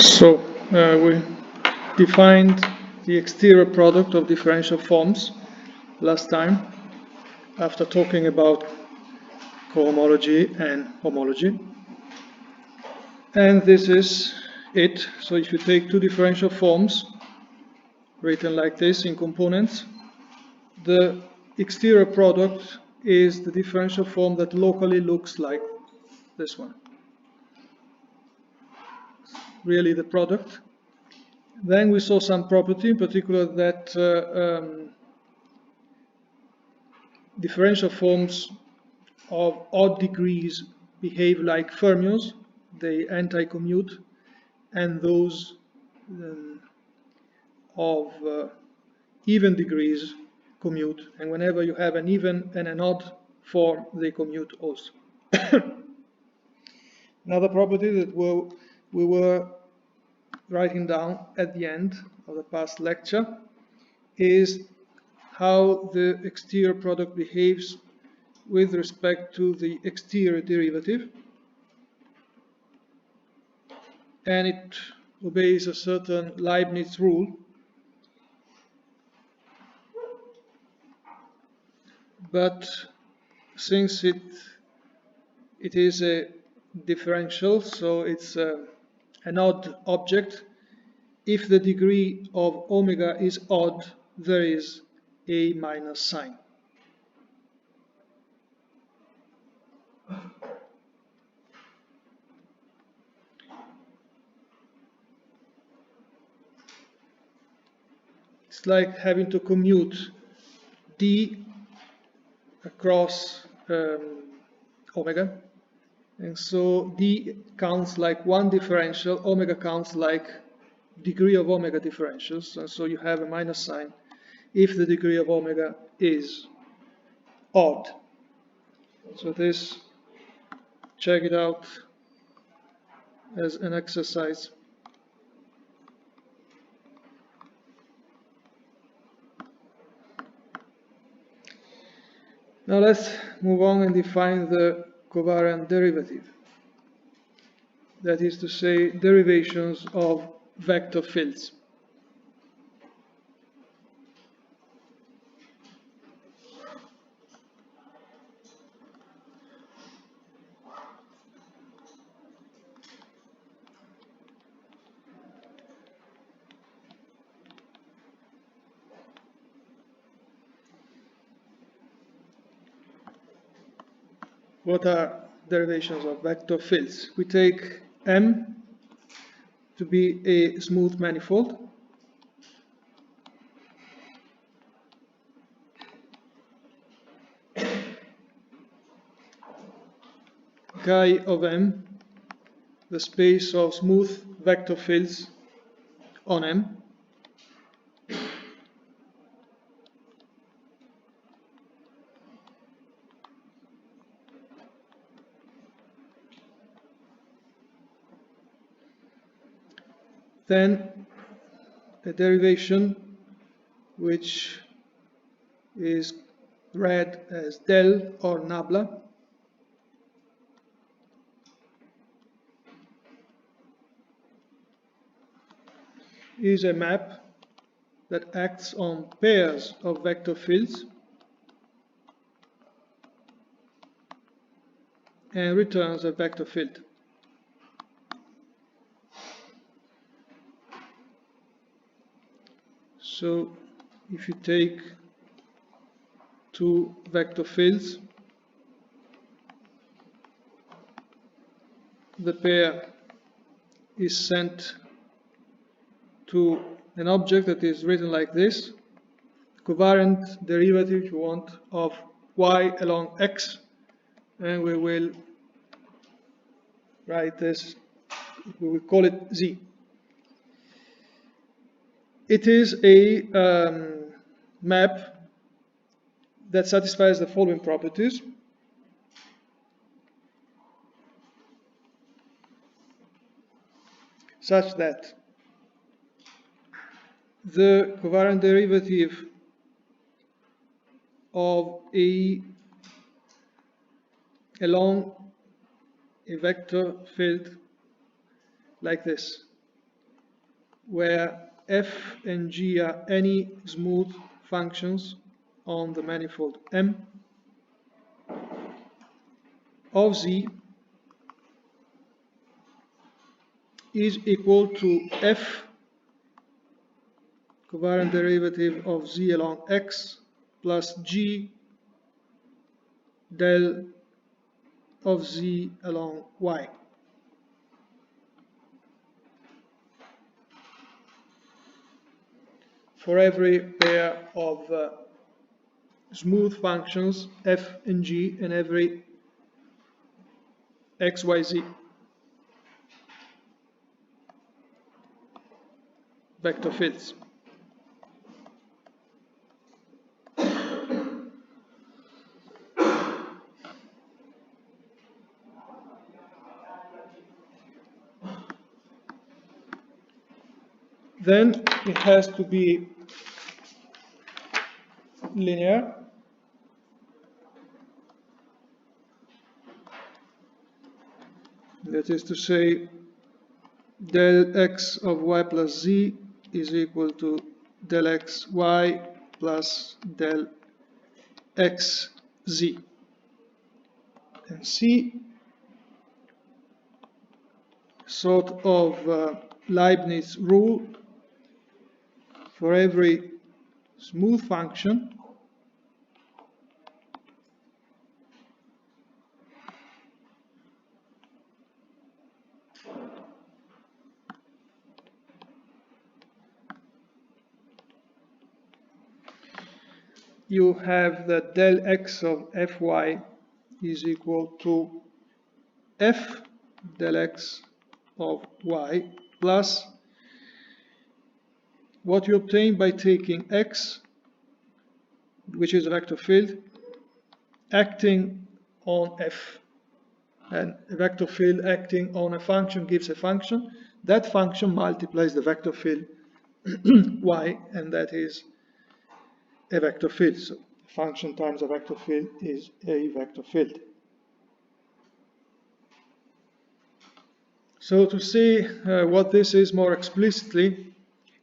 So we defined the exterior product of differential forms last time after talking about cohomology and homology. And this is it. So if you take two differential forms written like this in components, the exterior product is the differential form that locally looks like this one. Really the product. Then we saw some property, in particular that differential forms of odd degrees behave like fermions, they anti-commute, and those of even degrees commute, and whenever you have an even and an odd form, they commute also. Another property that we were writing down at the end of the past lecture is how the exterior product behaves with respect to the exterior derivative, and it obeys a certain Leibniz rule. But since it is a differential, so it's an odd object, if the degree of omega is odd, there is a minus sign. It's like having to commute d across omega, and so d counts like one differential, omega counts like degree of omega differentials, and so you have a minus sign if the degree of omega is odd. So this, check it out as an exercise. Now let's move on and define the covariant derivative. That is to say, derivations of vector fields. What are derivations of vector fields? We take M to be a smooth manifold. Chi of M, the space of smooth vector fields on M. Then a derivation which is read as del or nabla, is a map that acts on pairs of vector fields and returns a vector field. So if you take two vector fields, the pair is sent to an object that is written like this, covariant derivative, if you want, of y along x, and we will write this, we will call it z. It is a map that satisfies the following properties. Such that the covariant derivative of along a vector field like this where f and g are any smooth functions on the manifold M of z is equal to f covariant derivative of z along x plus g del of z along y. For every pair of smooth functions f and g and every x, y, z vector fields. Then it has to be linear. That is to say, del x of y plus z is equal to del x y plus del x z. And C, sort of Leibniz rule for every smooth function you have that del x of fy is equal to f del x of y plus what you obtain by taking x, which is a vector field, acting on f. And a vector field acting on a function gives a function. That function multiplies the vector field y, and that is a vector field. So a function times a vector field is a vector field. So to see what this is more explicitly,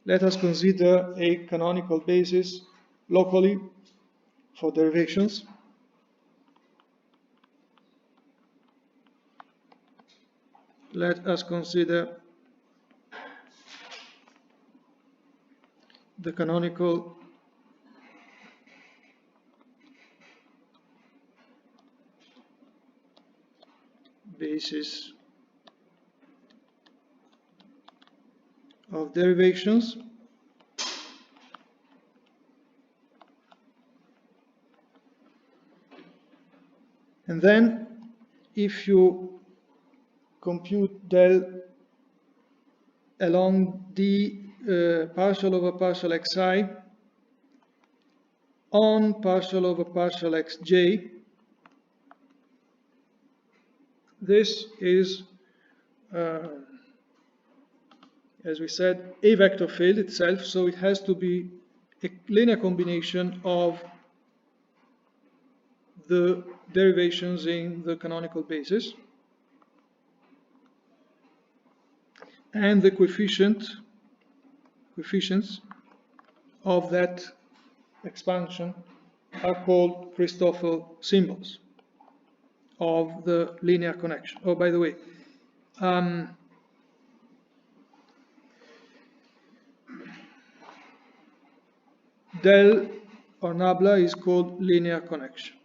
let us consider a canonical basis locally for derivations. Let us consider the canonical basis of derivations. And then if you compute del along d partial over partial xi on partial over partial xj, this is, as we said, a vector field itself, so it has to be a linear combination of the derivations in the canonical basis. And the coefficients of that expansion are called Christoffel symbols of the linear connection. Oh, by the way, del or nabla is called linear connection.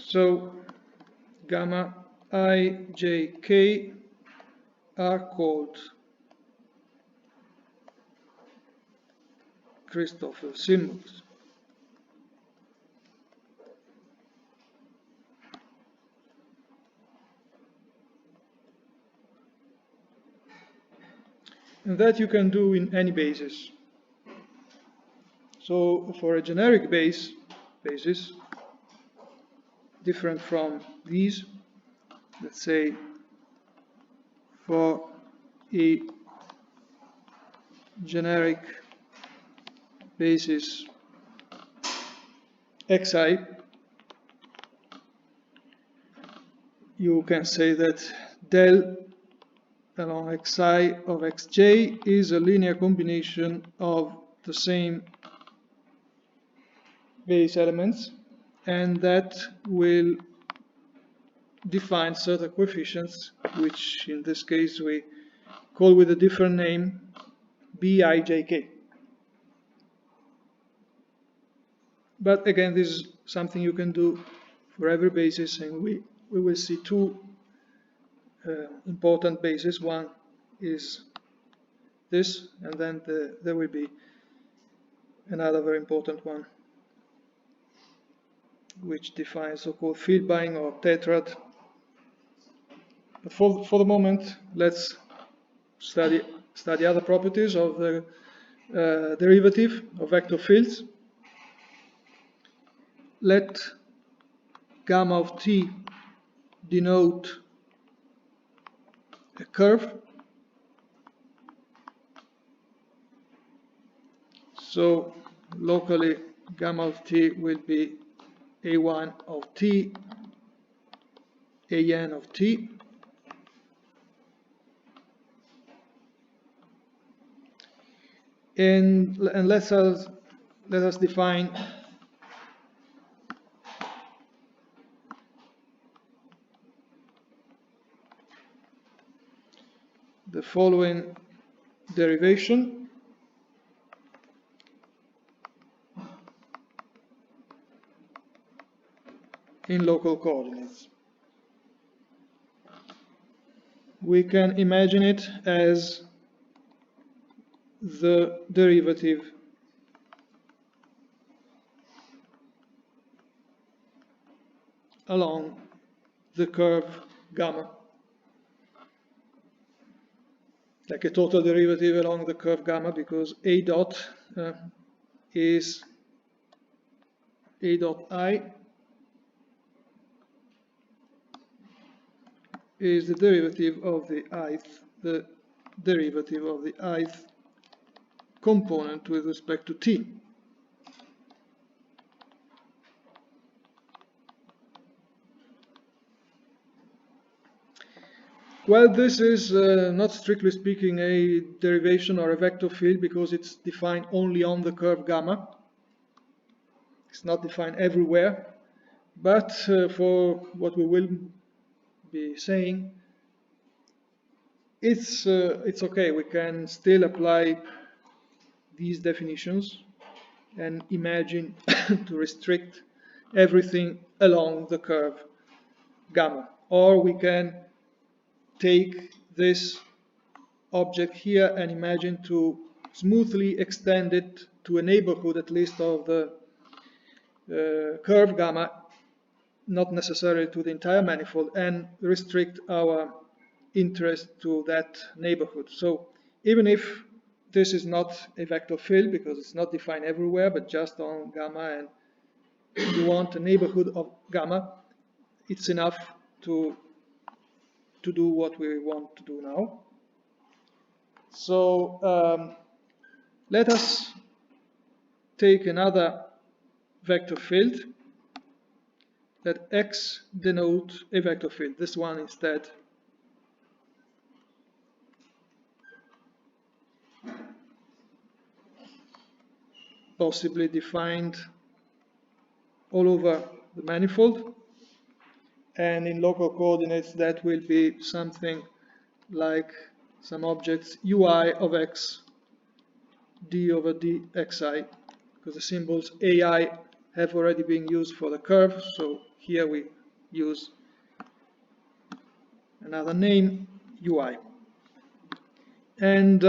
So gamma I, j, k are called Christoffel symbols. And that you can do in any basis. So for a generic base, basis, different from these. Let's say for a generic basis xi, you can say that del along xi of xj is a linear combination of the same base elements, and that will define certain coefficients, which in this case we call with a different name bijk. But again, this is something you can do for every basis, and we will see two important bases. One is this, and then there will be another very important one, which defines so-called field buying or tetrad. But for the moment, let's study other properties of the derivative of vector fields. Let gamma of t denote a curve. So locally, gamma of t will be a1 of t, an of t. And let us define the following derivation. In local coordinates. We can imagine it as the derivative along the curve gamma, like a total derivative along the curve gamma, because a dot is a dot I is the derivative of the ith component with respect to t. Well, this is not strictly speaking a derivation or a vector field, because it's defined only on the curve gamma. It's not defined everywhere, but for what we will be saying, it's okay. We can still apply these definitions and imagine to restrict everything along the curve gamma. Or we can take this object here and imagine to smoothly extend it to a neighborhood at least of the curve gamma, not necessarily to the entire manifold, and restrict our interest to that neighborhood. So even if this is not a vector field, because it's not defined everywhere, but just on gamma, and you want a neighborhood of gamma, it's enough to do what we want to do now. So let us take another vector field. Let X denote a vector field. This one instead. Possibly defined all over the manifold. And in local coordinates, that will be something like some objects ui of x d over dxi, because the symbols ai have already been used for the curve, so here we use another name, ui. And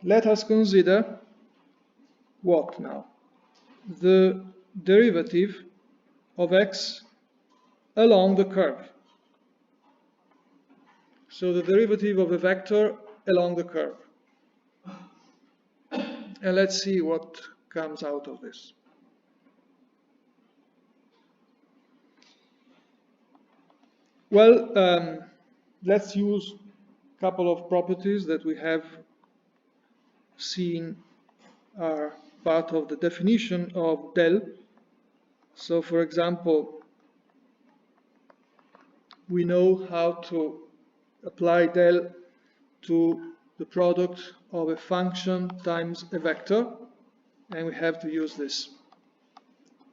let us consider what now? The derivative of x along the curve. So the derivative of a vector along the curve. And let's see what comes out of this. Well, let's use a couple of properties that we have seen are part of the definition of del. So, for example, we know how to apply del to the product of a function times a vector, and we have to use this,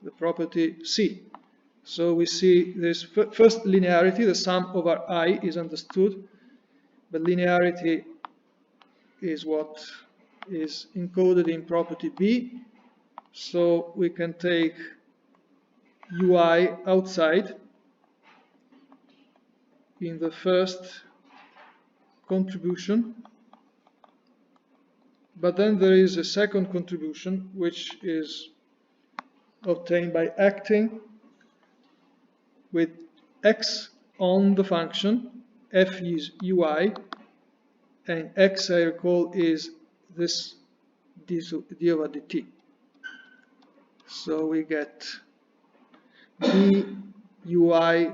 the property C. So we see this first linearity, the sum over I is understood, but linearity is what is encoded in property B. So we can take ui outside in the first contribution, but then there is a second contribution which is obtained by acting with x on the function, f is ui, and x, I recall, is this d over dt. So we get d ui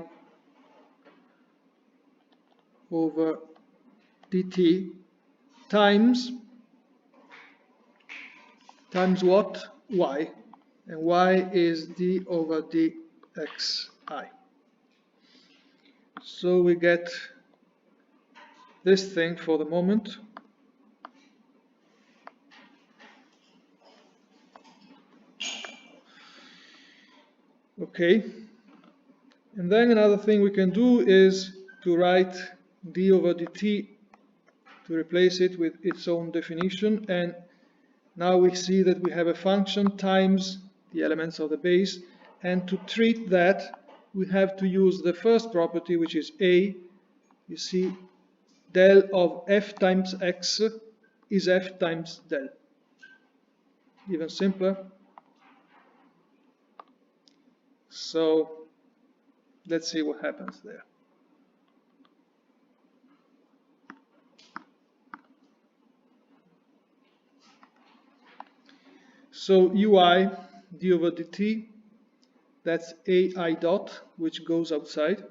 over dt times what? Y. And y is d over dxi. So we get this thing for the moment. Okay. And then another thing we can do is to write d over dt, to replace it with its own definition. And now we see that we have a function times the elements of the base. And to treat that, we have to use the first property, which is A. You see, del of f times x is f times del. Even simpler. So let's see what happens there. So ui d over dt, that's ai dot, which goes outside,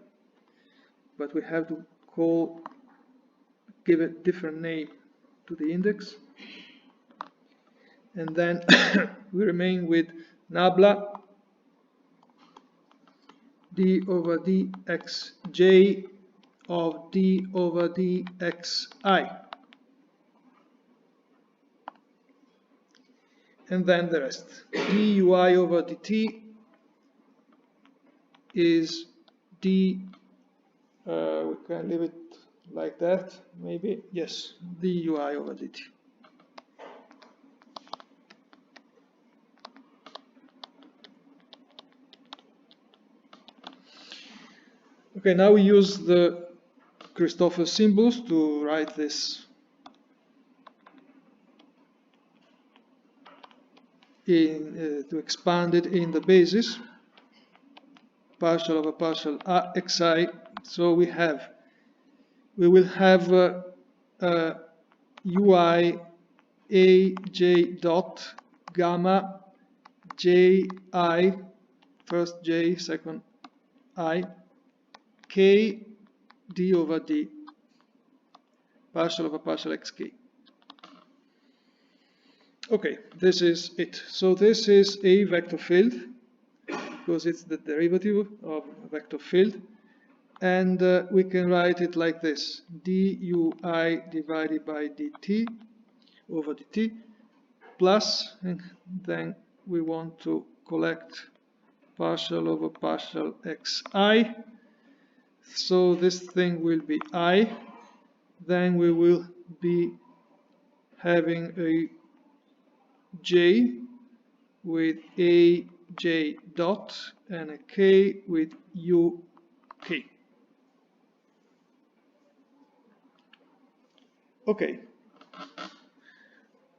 but we have to give a different name to the index. And then we remain with nabla d over dxj of d over dxi. And then the rest. dui over dt is d, we can leave it like that, maybe, yes, dui over dt. Okay, now we use the Christoffel symbols to write this to expand it in the basis, partial over partial xi. So we will have ui aj dot gamma ji, first j, second I, k d over d, partial over partial xk. Okay, this is it. So this is a vector field, because it's the derivative of a vector field. And we can write it like this: dui divided by dt over dt, plus, and then we want to collect partial over partial xi. So this thing will be I. Then we will be having a j with a j dot and a k with uk. Okay,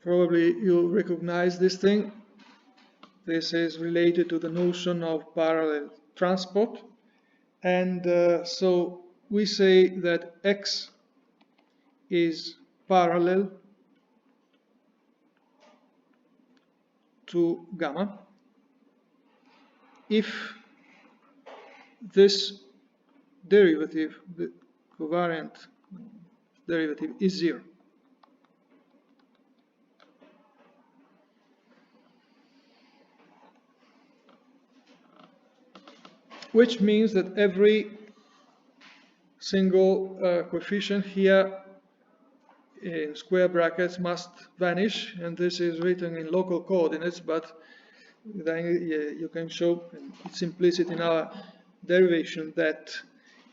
probably you recognize this thing. This is related to the notion of parallel transport. And so we say that x is parallel to gamma if this derivative, the covariant derivative, is 0. Which means that every single coefficient here in square brackets must vanish, and this is written in local coordinates, but then you can show, it's implicit in our derivation, that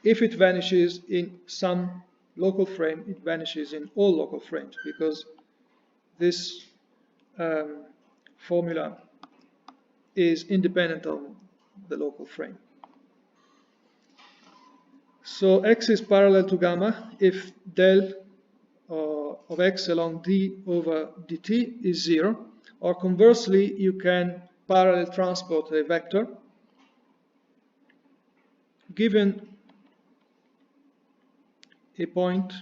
if it vanishes in some local frame, it vanishes in all local frames, because this formula is independent of the local frame. So x is parallel to gamma if del of x along d over dt is 0, or conversely, you can parallel transport a vector given a point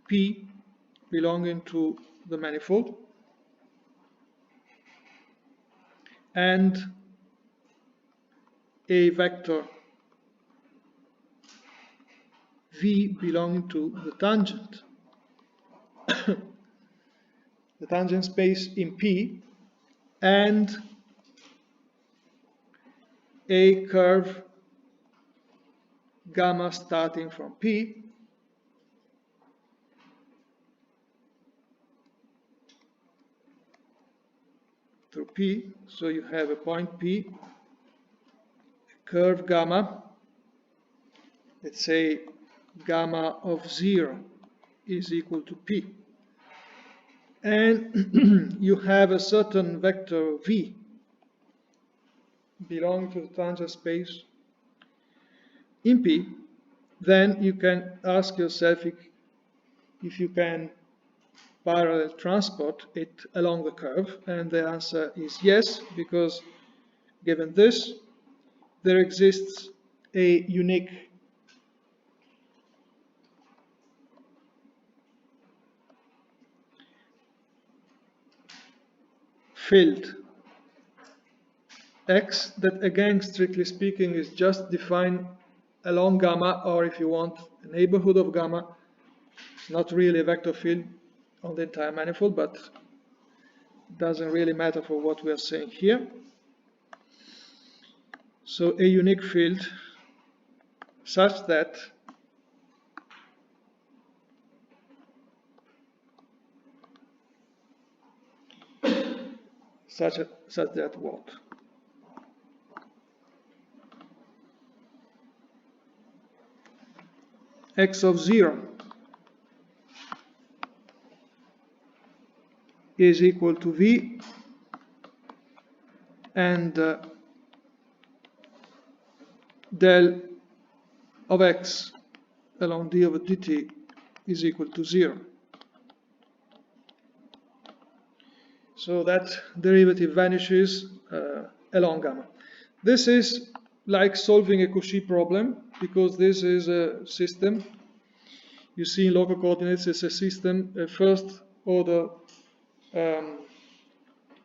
P belonging to the manifold and a vector V belonging to the tangent, the tangent space in P, and a curve gamma starting from P through P. So you have a point P, a curve gamma, let's say gamma of 0 is equal to P. And you have a certain vector V belonging to the tangent space in P, then you can ask yourself if you can parallel transport it along the curve, and the answer is yes, because given this, there exists a unique field x that, again, strictly speaking, is just defined along gamma, or if you want, a neighborhood of gamma. It's not really a vector field on the entire manifold, but doesn't really matter for what we are saying here. So a unique field such that what? X of 0 is equal to V, and del of x along d over dt is equal to 0. So that derivative vanishes along gamma. This is like solving a Cauchy problem, because this is a system. You see in local coordinates, it's a system, a first order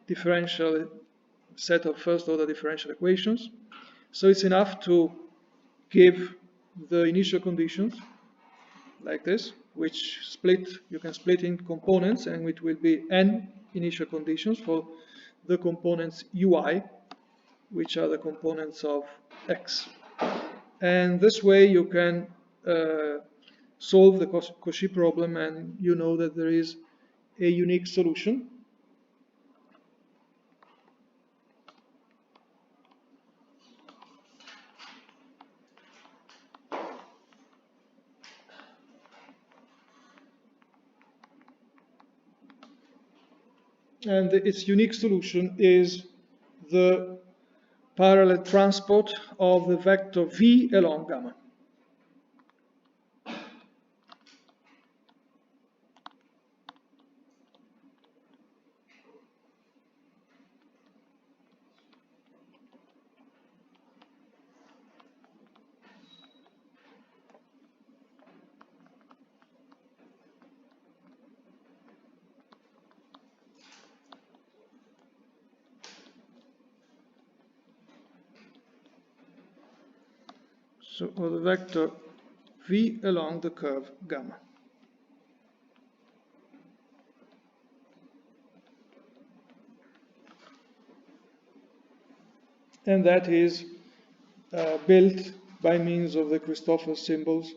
differential set of first order differential equations. So it's enough to give the initial conditions like this, which you can split in components, and it will be n initial conditions for the components ui, which are the components of x. And this way you can solve the Cauchy problem, and you know that there is a unique solution. And its unique solution is the parallel transport of the vector V along gamma. so of the vector v along the curve gamma. And that is built by means of the Christoffel symbols,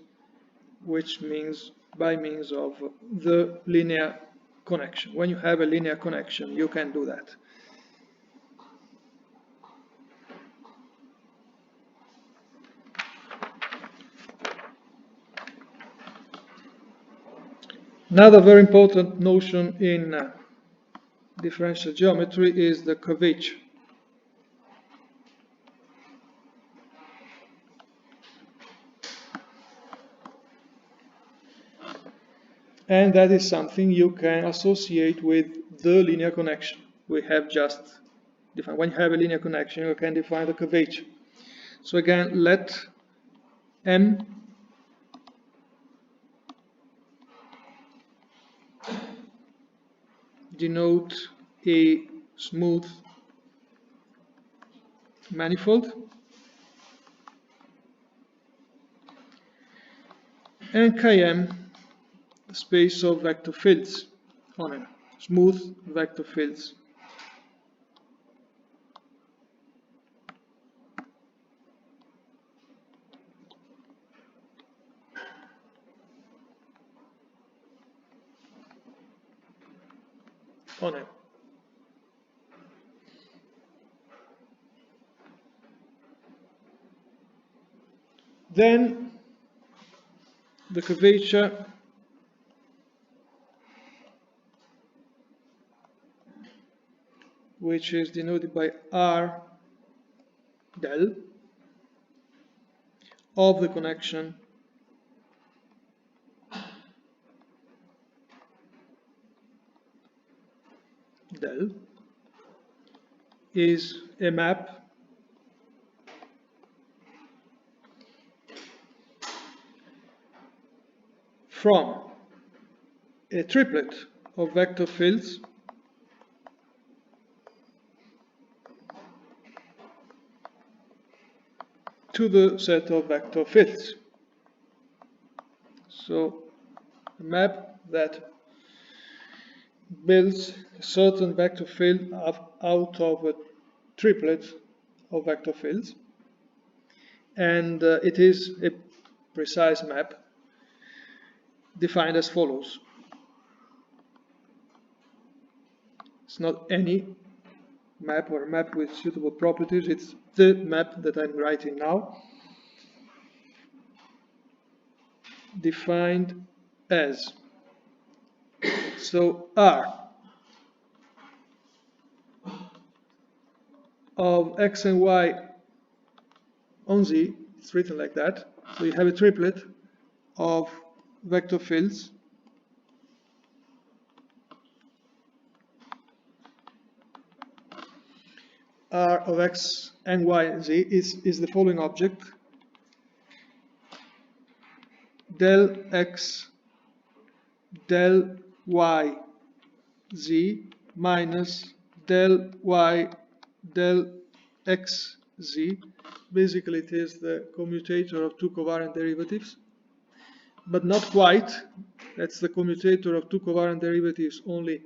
which means by means of the linear connection. When you have a linear connection, you can do that. Another very important notion in differential geometry is the curvature. And that is something you can associate with the linear connection we have just defined. When you have a linear connection, you can define the curvature. So again, let M denote a smooth manifold, and Km the space of vector fields on a smooth vector fields. On it. Then the curvature which is denoted by R del of the connection del is a map from a triplet of vector fields to the set of vector fields. So a map that builds a certain vector field out of a triplet of vector fields, and it is a precise map defined as follows. It's not any map or a map with suitable properties, it's the map that I'm writing now, defined as, so R of x and y on z, it's written like that, so you have a triplet of vector fields R of x and y and z is the following object: del x del y z minus del y del x z. Basically it is the commutator of two covariant derivatives, but not quite. That's the commutator of two covariant derivatives only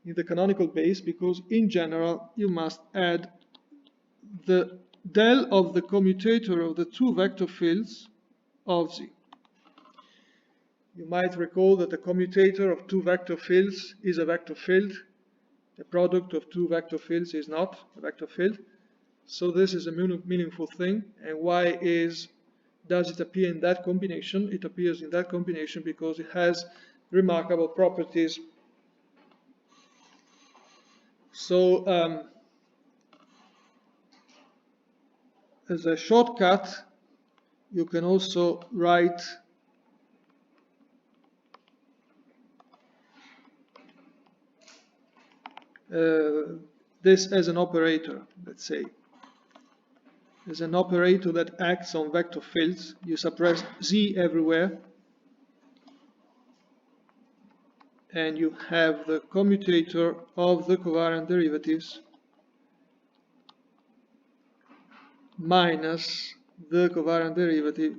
in the canonical base, because in general you must add the del of the commutator of the two vector fields of z. You might recall that the commutator of two vector fields is a vector field. The product of two vector fields is not a vector field. So this is a meaningful thing. And why does it appear in that combination? It appears in that combination because it has remarkable properties. So as a shortcut, you can also write this as an operator, let's say. As an operator that acts on vector fields. You suppress z everywhere, and you have the commutator of the covariant derivatives minus the covariant derivative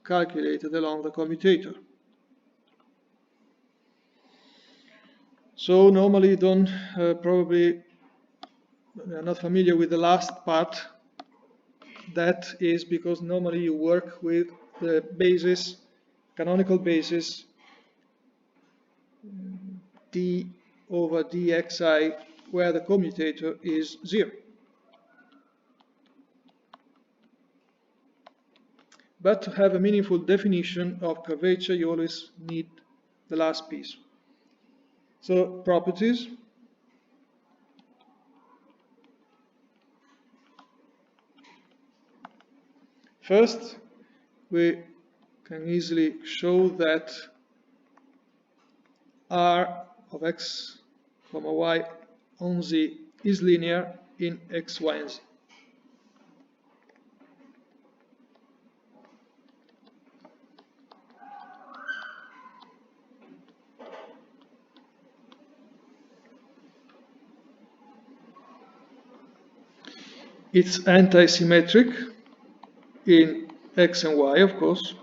calculated along the commutator. So normally you don't probably are not familiar with the last part. That is because normally you work with the basis, canonical basis d over dxi, where the commutator is 0. But to have a meaningful definition of curvature, you always need the last piece. So properties. First, we can easily show that R of x, y on z is linear in x, y, and z. It's anti-symmetric in x and y, of course.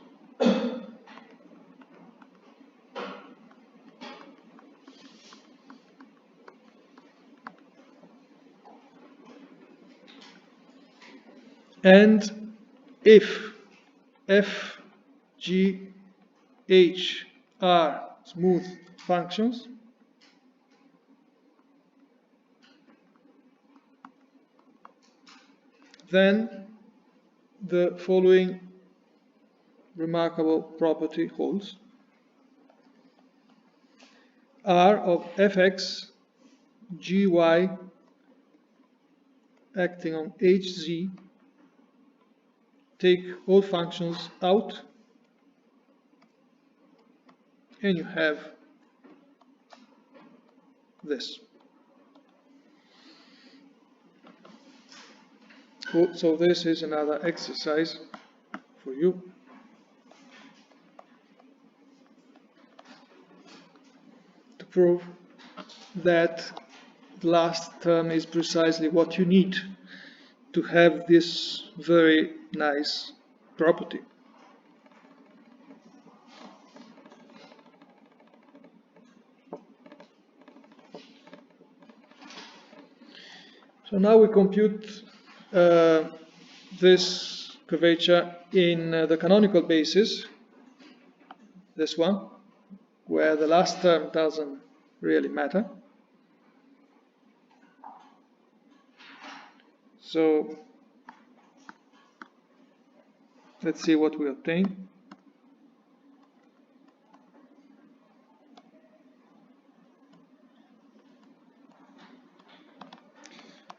And if f, g, h are smooth functions, then the following remarkable property holds. R of fx, gy acting on hz, take all functions out, and you have this. So this is another exercise for you. To prove that the last term is precisely what you need to have this very nice property. So now we compute this curvature in the canonical basis, this one, where the last term doesn't really matter. So let's see what we obtain.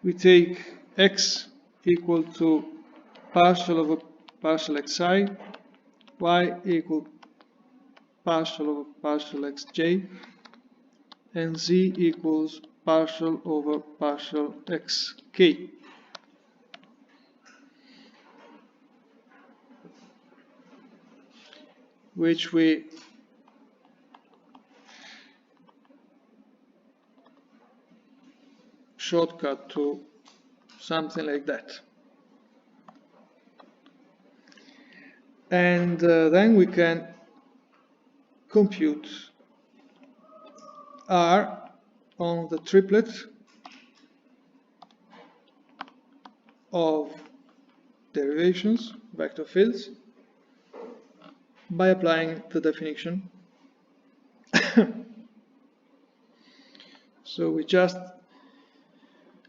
We take x equal to partial over partial xi, y equal partial over partial xj, and z equals partial over partial xk. Which we shortcut to something like that. And then we can compute R on the triplet of derivations, vector fields, by applying the definition. So we just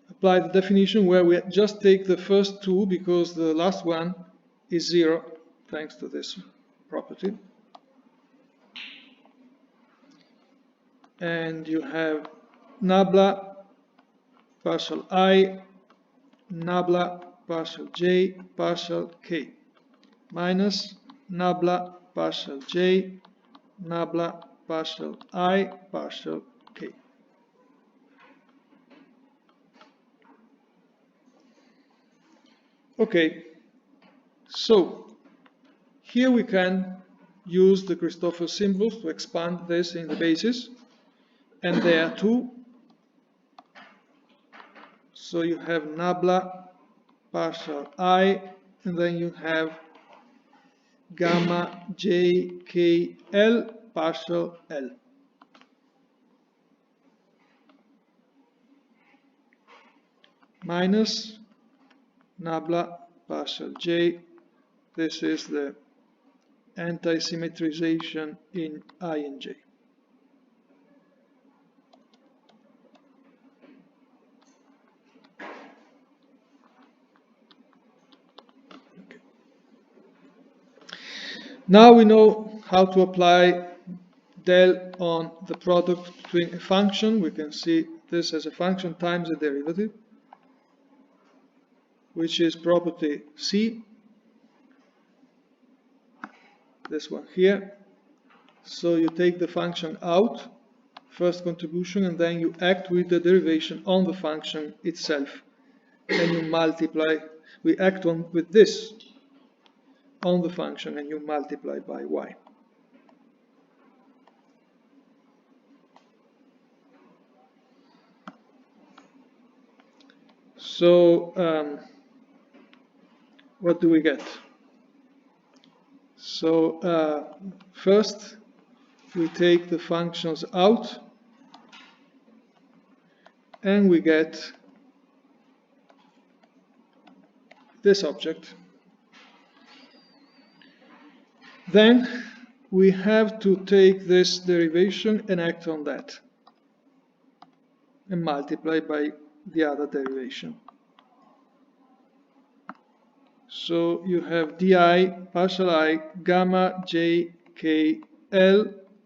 apply the definition where we just take the first two because the last one is 0 thanks to this property. And you have nabla partial I, nabla partial j partial k minus nabla partial j, nabla partial I partial k. Okay, so here we can use the Christoffel symbols to expand this in the basis, and there are two. So you have nabla partial I and then you have gamma j k l partial L. Minus nabla partial j. This is the anti-symmetrization in I and j. Okay. Now we know how to apply del on the product between a function. We can see this as a function times a derivative, which is property C, this one here. So you take the function out, first contribution, and then you act with the derivation on the function itself. And you multiply, we act on with this on the function, and you multiply by y. So what do we get? So first we take the functions out, and we get this object. Then we have to take this derivation and act on that, and multiply by the other derivation. So you have di partial I gamma j k l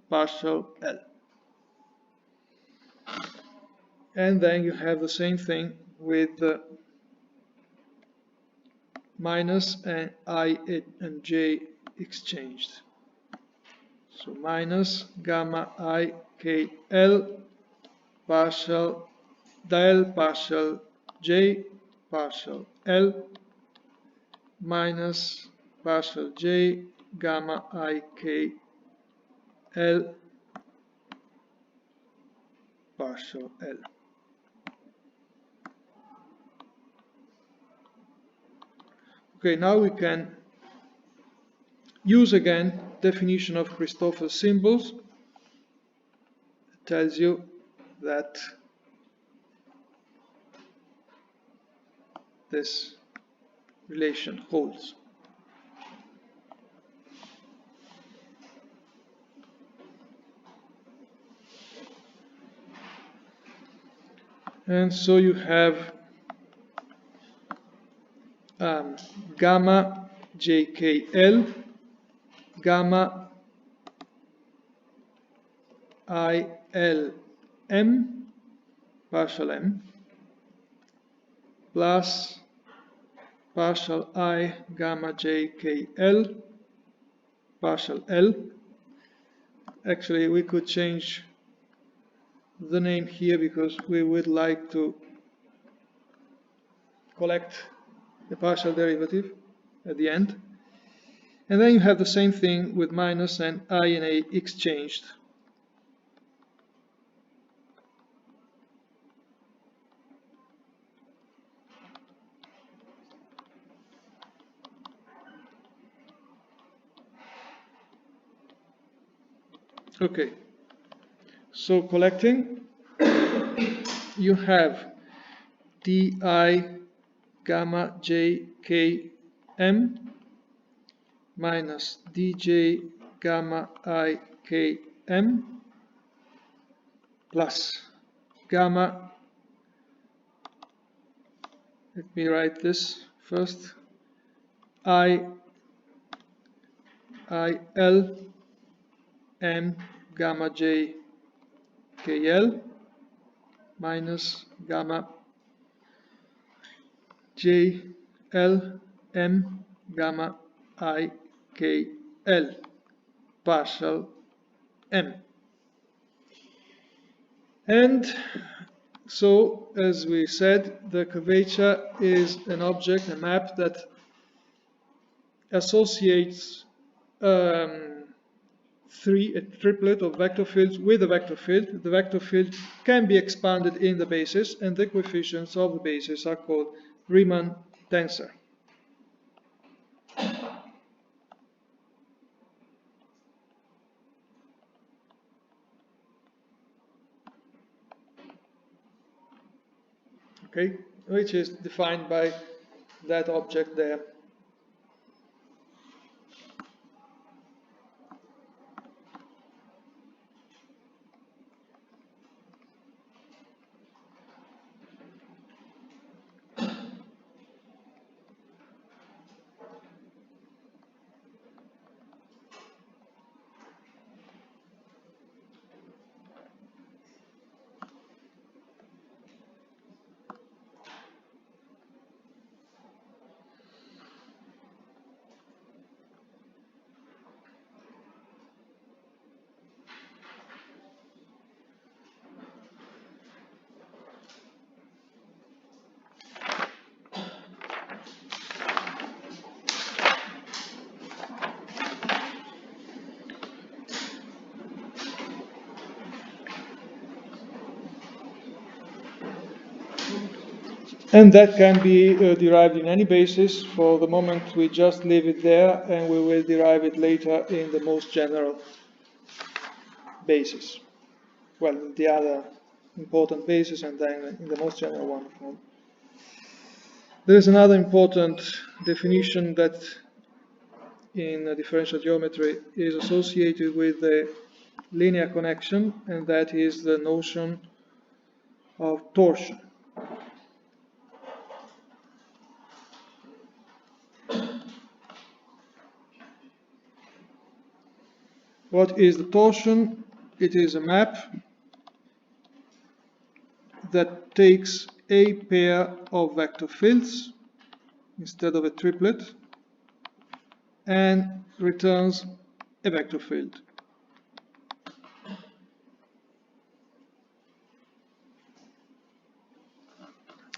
partial L. And then you have the same thing with the minus and I and j exchanged. So minus gamma I k l partial del partial j partial L minus partial j gamma I k L partial L. Okay, now we can use again definition of Christoffel symbols. It tells you that this relation holds. And so you have gamma jkl, gamma ilm, partial m, plus partial I gamma jkl, partial L. Actually, we could change the name here because we would like to collect the partial derivative at the end. And then you have the same thing with minus and I and A exchanged. Okay, so collecting, you have di gamma j k m minus dj gamma I k m plus gamma, let me write this first, I L m gamma j k l minus gamma j l m gamma I k l partial m. And so, as we said, the curvature is an object, a map that associates a triplet of vector fields with a vector field. The vector field can be expanded in the basis, and the coefficients of the basis are called Riemann tensor. okay, which is defined by that object there. And that can be derived in any basis. For the moment, we just leave it there, and we will derive it later in the most general basis. Well, the other important basis, and then in the most general one. There is another important definition that in differential geometry is associated with the linear connection, and that is the notion of torsion. What is the torsion? It is a map that takes a pair of vector fields instead of a triplet and returns a vector field.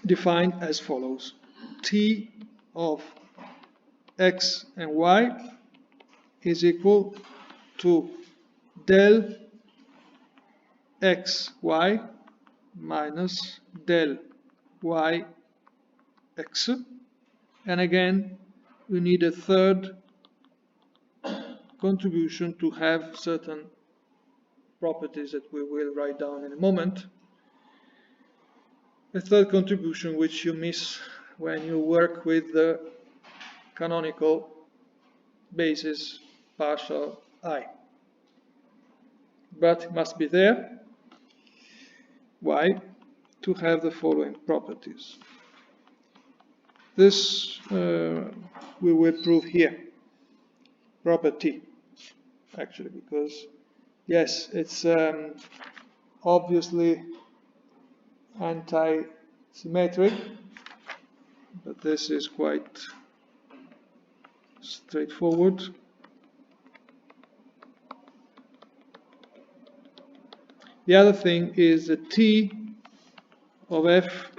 Defined as follows: T of x and y is equal to del xy minus del yx, and again we need a third contribution to have certain properties that we will write down in a moment. A third contribution which you miss when you work with the canonical basis partial I, but it must be there. Why? To have the following properties. This we will prove here. Property, actually, because yes, it's obviously anti-symmetric, but this is quite straightforward. The other thing is that T of f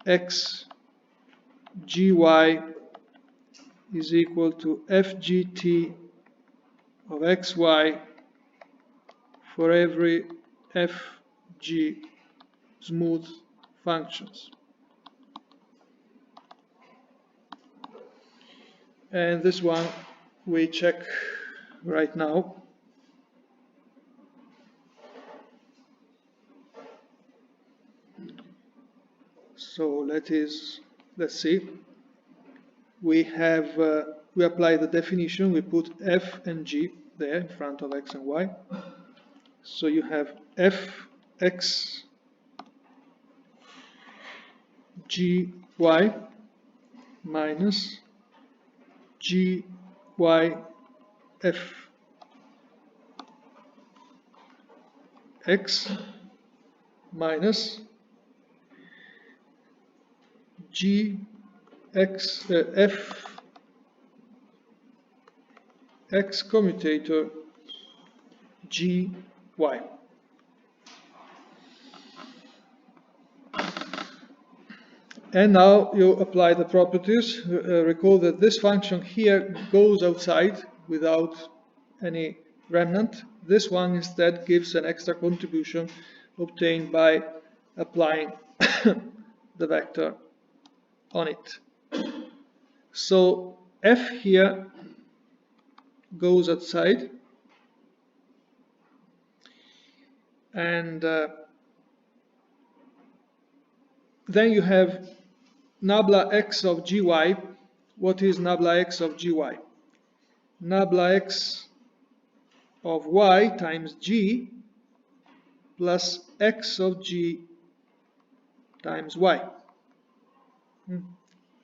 x gy is equal to fgt of xy for every fg smooth functions. And this one we check right now. So let's see. We apply the definition. We put f and g there in front of x and y. So you have fx gy minus gy f x minus g x f x commutator gy. And now you apply the properties. Recall that this function here goes outside without any remnant. This one instead gives an extra contribution obtained by applying the vector on it. So f here goes outside, and then you have nabla x of gy. What is nabla x of gy? Nabla x of y times g plus x of g times y,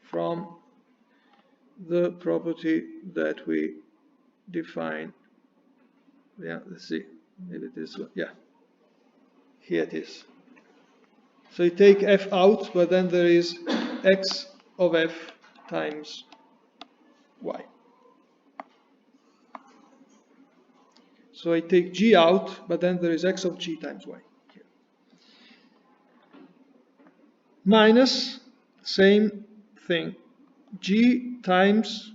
from the property that we define. Yeah, let's see, maybe this one. Yeah, here it is. So you take f out, but then there is x of f times y. So I take g out, but then there is x of g times y. Here. Minus, same thing, g times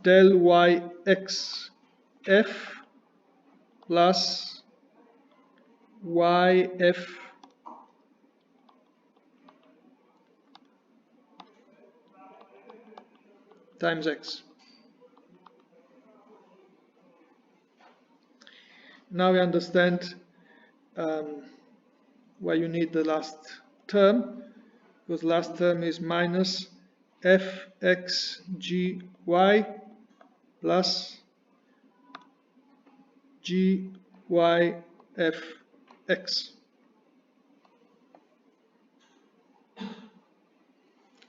del yx f plus yf times x. Now we understand why you need the last term, because last term is minus fxgy plus gyfx.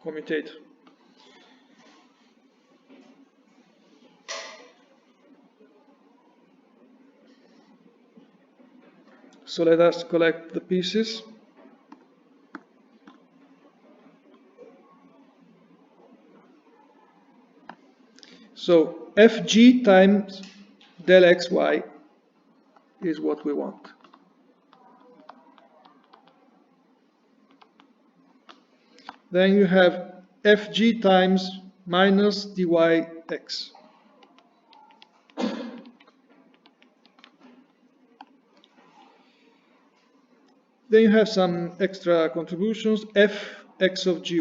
Commutate. So let us collect the pieces. So fg times del xy is what we want. Then you have fg times minus dyx. Then you have some extra contributions. Fx of gy.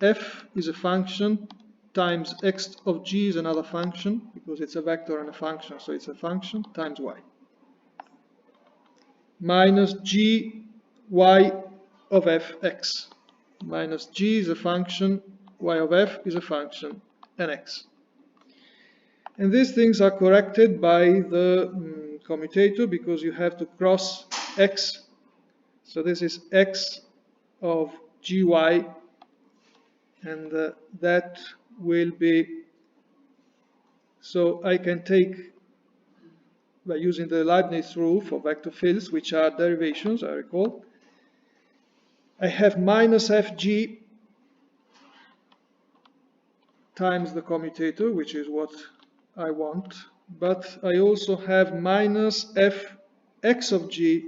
F is a function times x of g is another function, because it's a vector and a function, so it's a function times y. Minus g y of fx. Minus g is a function, y of f is a function, and x. And these things are corrected by the commutator, because you have to cross x. So this is x of gy, and that will be, so I can take, by using the Leibniz rule for vector fields, which are derivations, I recall, I have minus fg times the commutator, which is what I want, but I also have minus fx of gy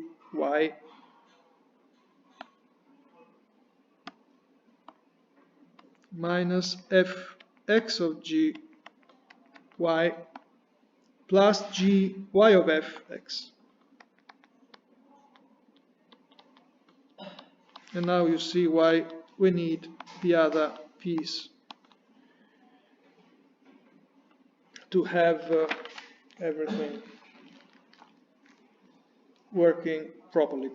minus fx of gy plus gy of fx. And now you see why we need the other piece to have everything working properly.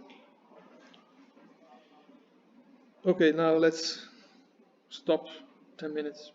Okay, now let's stop 10 minutes.